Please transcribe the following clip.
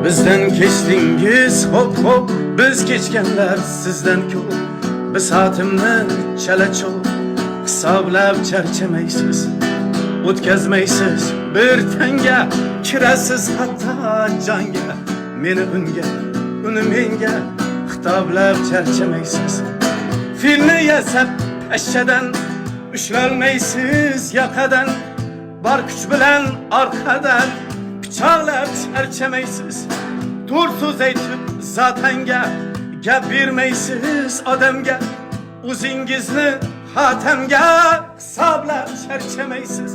Bizden geçdingiz hop hop, biz kechganlar sizdan ko'p. Biz soatimni chala-chuv hisoblab charchamaysiz, o'tkazmaysiz bir tanga, kirasiz hatto jonga. Meni unga, uni menga xitoblab charchamaysiz. Filni yasab pashshadan ushlolmaysiz yoqadan, bor kuch bilan orqadan pichoqlab charchamaysiz. To'rt so'z aytib zotanga gap bermaysiz odamga, o'zingizni xotamga hisoblab charchamaysiz.